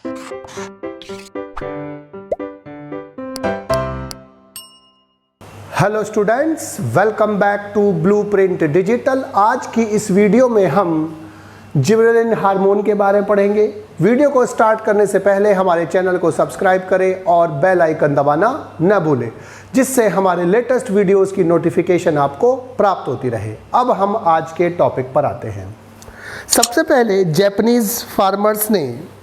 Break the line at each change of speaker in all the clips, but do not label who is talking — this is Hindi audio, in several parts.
Hello students, welcome back to Blueprint Digital. आज की इस वीडियो में हम जिबरेलिन हार्मोन के बारे में पढ़ेंगे। वीडियो को स्टार्ट करने से पहले हमारे चैनल को सब्सक्राइब करें और बेल आइकन दबाना न भूलें, जिससे हमारे लेटेस्ट वीडियोस की नोटिफिकेशन आपको प्राप्त होती रहे। अब हम आज के टॉपिक पर आते हैं। सबसे पहले जापानीज फार्मर्स ने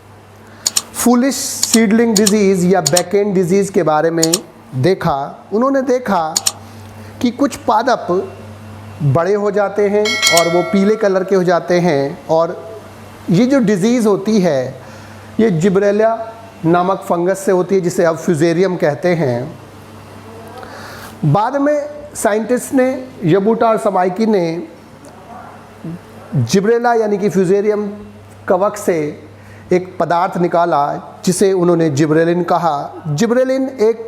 फूलिश सीडलिंग डिजीज़ या बैकएंड डिजीज़ के बारे में देखा। उन्होंने देखा कि कुछ पादप बड़े हो जाते हैं और वो पीले कलर के हो जाते हैं, और ये जो डिज़ीज़ होती है ये जिब्रेलिया नामक फंगस से होती है, जिसे अब फ्यूजेरियम कहते हैं। बाद में साइंटिस्ट ने यबूटा और समाइकी ने जिब्रेला यानी कि फ्यूजेरियम कवक से एक पदार्थ निकाला जिसे उन्होंने जिब्रेलिन कहा। जिब्रेलिन एक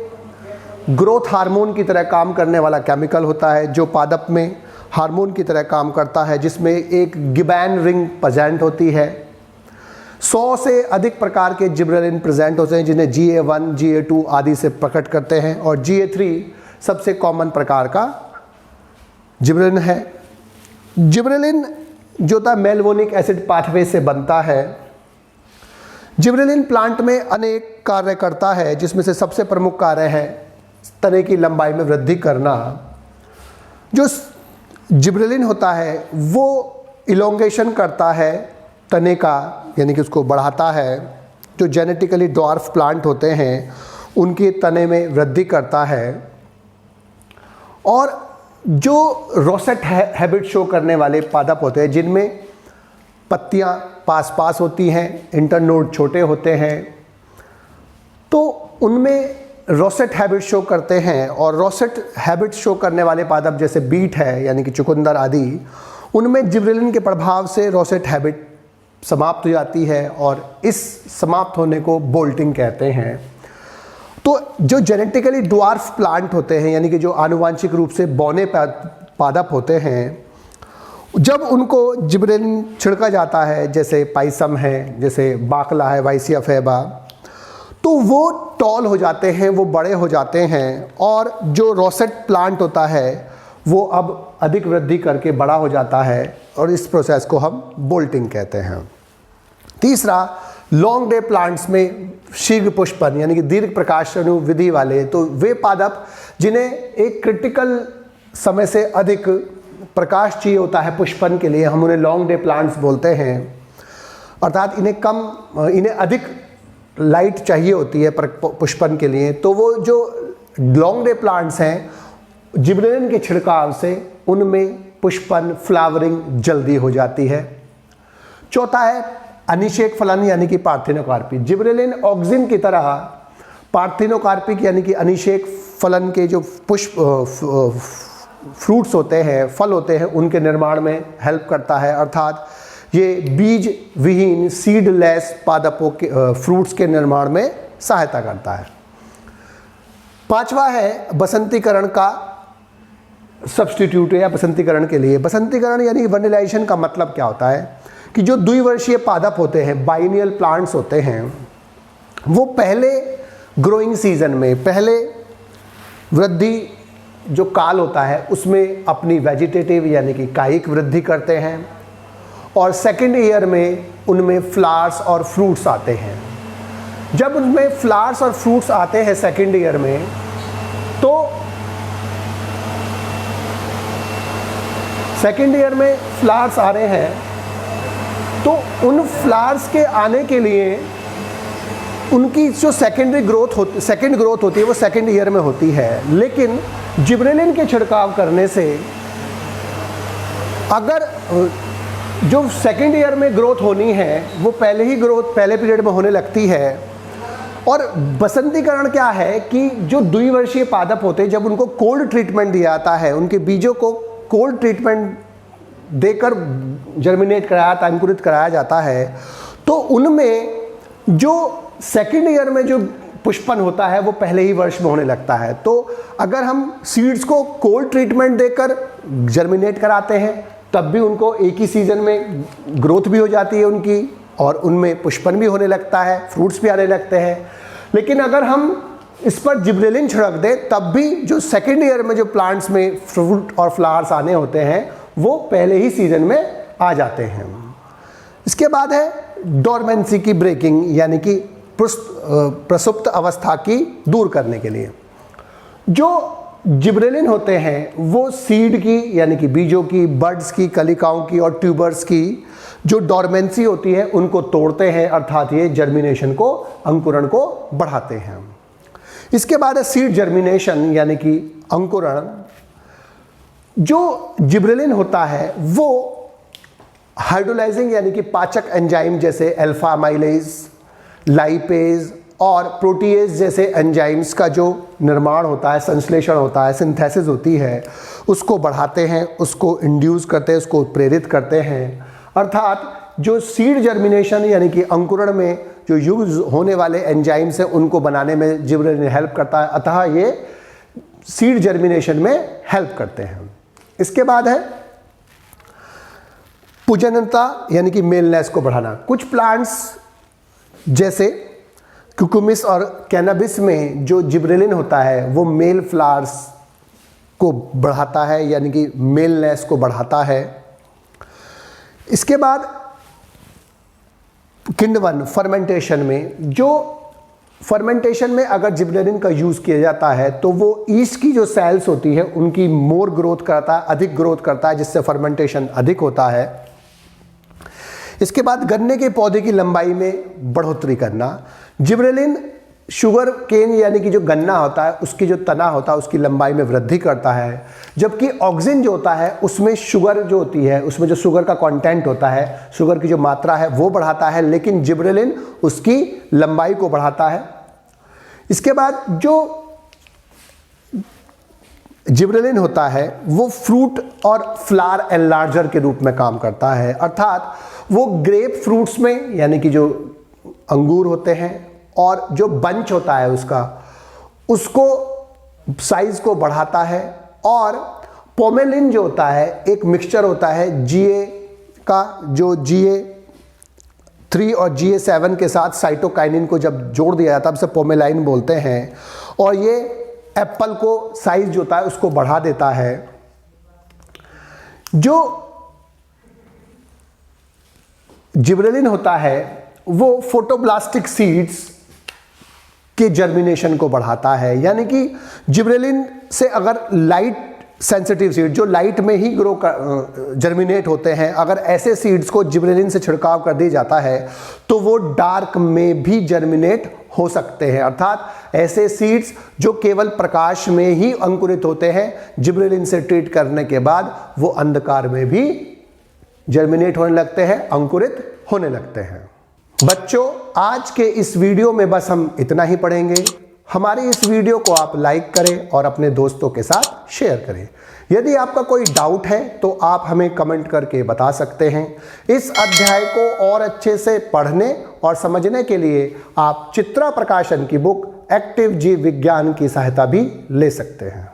ग्रोथ हार्मोन की तरह काम करने वाला केमिकल होता है जो पादप में हार्मोन की तरह काम करता है, जिसमें एक गिबैन रिंग प्रेजेंट होती है। 100 से अधिक प्रकार के जिब्रेलिन प्रेजेंट होते हैं, जिन्हें GA1, GA2 आदि से प्रकट करते हैं, और GA3 सबसे कॉमन प्रकार का जिब्रेलिन है। जिब्रेलिन जो था मेलवोनिक एसिड पाथवे से बनता है। जिब्रेलिन प्लांट में अनेक कार्य करता है, जिसमें से सबसे प्रमुख कार्य है तने की लंबाई में वृद्धि करना। जो जिब्रेलिन होता है वो इलोंगेशन करता है तने का, यानी कि उसको बढ़ाता है। जो जेनेटिकली ड्वार्फ प्लांट होते हैं उनके तने में वृद्धि करता है। और जो रोसेट हैबिट शो करने वाले पादप होते हैं, जिनमें पत्तियां पास पास होती हैं, इंटरनोड छोटे होते हैं, तो उनमें रोसेट हैबिट शो करते हैं। और रोसेट हैबिट शो करने वाले पादप जैसे बीट है यानी कि चुकंदर आदि, उनमें जिब्रेलिन के प्रभाव से रोसेट हैबिट समाप्त हो जाती है, और इस समाप्त होने को बोल्टिंग कहते हैं। तो जो जेनेटिकली ड्वार्फ प्लांट होते हैं, यानी कि जो आनुवांशिक रूप से बौने पादप होते हैं, जब उनको जिब्रेलिन छिड़का जाता है, जैसे पाइसम है, जैसे बाकला है, वाइसिया फैबा, तो वो टॉल हो जाते हैं, वो बड़े हो जाते हैं, और जो रोसेट प्लांट होता है वो अब अधिक वृद्धि करके बड़ा हो जाता है, और इस प्रोसेस को हम बोल्टिंग कहते हैं। तीसरा, लॉन्ग डे प्लांट्स में शीघ्र पुष्पन यानी कि दीर्घ प्रकाशनु विधि वाले, तो वे पादप जिन्हें एक क्रिटिकल समय से अधिक प्रकाश चाहिए होता है पुष्पन के लिए, हम उन्हें लॉन्ग डे प्लांट्स बोलते हैं। अर्थात इन्हें अधिक लाइट चाहिए होती है पुष्पन के लिए, तो वो जो लॉन्ग डे प्लांट्स हैं, जिब्रेलिन के छिड़काव से उनमें पुष्पन फ्लावरिंग जल्दी हो जाती है। चौथा है अनिषेक फलन यानी कि पार्थिनोकार्पी। जिब्रेलिन ऑक्सिन की तरह पार्थिनोकार्पिक यानी कि अनिषेक फलन के जो पुष्प फ्रूट्स होते हैं, फल होते हैं, उनके निर्माण में हेल्प करता है। अर्थात ये बीज विहीन सीडलेस पादपों के फ्रूट्स के निर्माण में सहायता करता है। पांचवा है बसंतीकरण का सब्स्टिट्यूट या बसंतीकरण के लिए। बसंतीकरण यानी वनिलाइजेशन का मतलब क्या होता है कि जो द्विवर्षीय पादप होते हैं, बाइनियल प्लांट्स होते हैं, वो पहले ग्रोइंग सीजन में, पहले वृद्धि जो काल होता है उसमें अपनी वेजिटेटिव यानी कि कायिक वृद्धि करते हैं, और सेकेंड ईयर में उनमें फ्लावर्स और फ्रूट्स आते हैं। जब उनमें फ्लावर्स और फ्रूट्स आते हैं सेकेंड ईयर में, तो सेकेंड ईयर में फ्लावर्स आ रहे हैं, तो उन फ्लावर्स के आने के लिए उनकी जो सेकेंड ग्रोथ होती है वो सेकेंड ईयर में होती है। लेकिन जिब्रेलिन के छिड़काव करने से अगर जो सेकेंड ईयर में ग्रोथ होनी है वो पहले पीरियड में होने लगती है। और बसंतीकरण क्या है कि जो द्विवर्षीय पादप होते हैं, जब उनको कोल्ड ट्रीटमेंट दिया जाता है, उनके बीजों को कोल्ड ट्रीटमेंट देकर जर्मिनेट कराया, अंकुरित कराया जाता है, तो उनमें जो सेकेंड ईयर में जो पुष्पन होता है वो पहले ही वर्ष में होने लगता है। तो अगर हम सीड्स को कोल्ड ट्रीटमेंट देकर जर्मिनेट कराते हैं, तब भी उनको एक ही सीजन में ग्रोथ भी हो जाती है उनकी, और उनमें पुष्पन भी होने लगता है, फ्रूट्स भी आने लगते हैं। लेकिन अगर हम इस पर जिब्रेलिन छिड़क दें तब भी जो सेकेंड ईयर में जो प्लांट्स में फ्रूट और फ्लावर्स आने होते हैं वो पहले ही सीजन में आ जाते हैं। इसके बाद है डोरमेंसी की ब्रेकिंग, यानी कि प्रसुप्त अवस्था की दूर करने के लिए। जो जिब्रेलिन होते हैं वो सीड की, यानी कि बीजों की, बड्स की, कलिकाओं की और ट्यूबर्स की जो डोरमेंसी होती है उनको तोड़ते हैं, अर्थात ये जर्मिनेशन को, अंकुरण को बढ़ाते हैं। इसके बाद है सीड जर्मिनेशन, यानी कि अंकुरण। जो जिब्रेलिन होता है वो हाइड्रोलाइजिंग यानी कि पाचक एंजाइम जैसे अल्फा अमाइलेज, लाइपेज और प्रोटीएज जैसे एंजाइम्स का जो निर्माण होता है, संश्लेषण होता है, सिंथेसिस होती है, उसको बढ़ाते हैं, उसको इंड्यूस करते हैं, उसको प्रेरित करते हैं। अर्थात जो सीड जर्मिनेशन यानी कि अंकुरण में जो यूज होने वाले एंजाइम्स हैं उनको बनाने में जिब्रेलिन हेल्प करता है, अतः ये सीड जर्मिनेशन में हेल्प करते हैं। इसके बाद है पुजनता यानी कि मेलनेस को बढ़ाना। कुछ प्लांट्स जैसे क्यूकुमिस और कैनाबिस में जो जिब्रेलिन होता है वो मेल फ्लावर्स को बढ़ाता है, यानी कि मेलनेस को बढ़ाता है। इसके बाद किण्वन फर्मेंटेशन में, जो फर्मेंटेशन में अगर जिब्रेलिन का यूज़ किया जाता है तो वो ईस्ट की जो सेल्स होती है उनकी मोर ग्रोथ करता है, अधिक ग्रोथ करता है, जिससे फर्मेंटेशन अधिक होता है। इसके बाद गन्ने के पौधे की लंबाई में बढ़ोतरी करना। जिब्रेलिन शुगर केन यानी कि जो गन्ना होता है उसकी जो तना होता है उसकी लंबाई में वृद्धि करता है, जबकि ऑक्सिन जो होता है उसमें शुगर जो होती है, उसमें जो शुगर का कंटेंट होता है, शुगर की जो मात्रा है वो बढ़ाता है, लेकिन जिब्रेलिन उसकी लंबाई को बढ़ाता है। इसके बाद जो जिब्रेलिन होता है वो फ्रूट और फ्लावर एनलार्जर के रूप में काम करता है, अर्थात वो ग्रेप फ्रूट्स में यानी कि जो अंगूर होते हैं और जो बंच होता है उसको साइज को बढ़ाता है। और पोमेलिन जो होता है एक मिक्सचर होता है GA का, जो GA3 और GA7 के साथ साइटोकाइनिन को जब जोड़ दिया जाता है तब से पोमेलाइन बोलते हैं, और ये एप्पल को साइज जो होता है उसको बढ़ा देता है। जो जिब्रेलिन होता है वो फोटोब्लास्टिक सीड्स के जर्मिनेशन को बढ़ाता है, यानी कि जिब्रेलिन से अगर लाइट सेंसिटिव सीड जो लाइट में ही जर्मिनेट होते हैं, अगर ऐसे सीड्स को जिब्रेलिन से छिड़काव कर दिया जाता है तो वो डार्क में भी जर्मिनेट हो सकते हैं। अर्थात ऐसे सीड्स जो केवल प्रकाश में ही अंकुरित होते हैं, जिब्रेलिन से ट्रीट करने के बाद वो अंधकार में भी जर्मिनेट होने लगते हैं, अंकुरित होने लगते हैं। बच्चों, आज के इस वीडियो में बस हम इतना ही पढ़ेंगे। हमारे इस वीडियो को आप लाइक करें और अपने दोस्तों के साथ शेयर करें। यदि आपका कोई डाउट है तो आप हमें कमेंट करके बता सकते हैं। इस अध्याय को और अच्छे से पढ़ने और समझने के लिए आप चित्रा प्रकाशन की बुक एक्टिव जीव विज्ञान की सहायता भी ले सकते हैं।